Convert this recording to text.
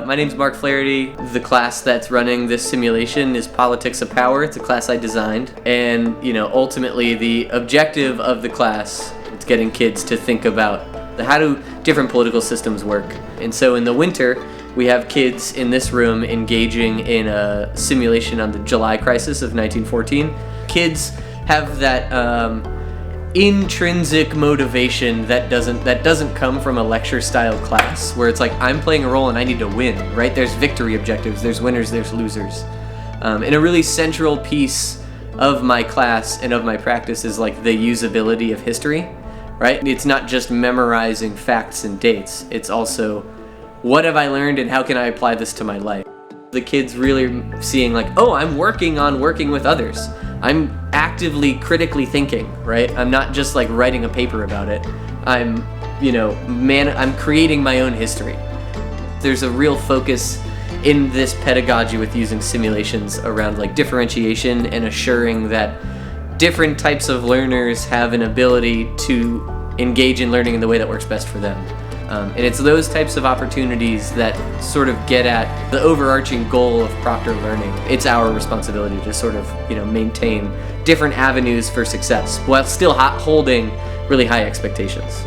My name's Marc Flaherty. The class that's running this simulation is Politics of Power. It's a class I designed. And, ultimately the objective of the class is getting kids to think about how do different political systems work. And so in the winter, we have kids in this room engaging in a simulation on the July crisis of 1914. Kids have that intrinsic motivation that doesn't come from a lecture style class where it's like I'm playing a role and I need to win, right? There's victory objectives, there's winners, there's losers. And a really central piece of my class and of my practice is like the usability of history, right? It's not just memorizing facts and dates, it's also what have I learned and how can I apply this to my life? The kids really seeing like, oh, I'm working with others. I'm actively critically thinking, right? I'm not just like writing a paper about it. I'm creating my own history. There's a real focus in this pedagogy with using simulations around like differentiation and assuring that different types of learners have an ability to engage in learning in the way that works best for them. And it's those types of opportunities that sort of get at the overarching goal of proctor learning. It's our responsibility to sort of, maintain different avenues for success while still holding really high expectations.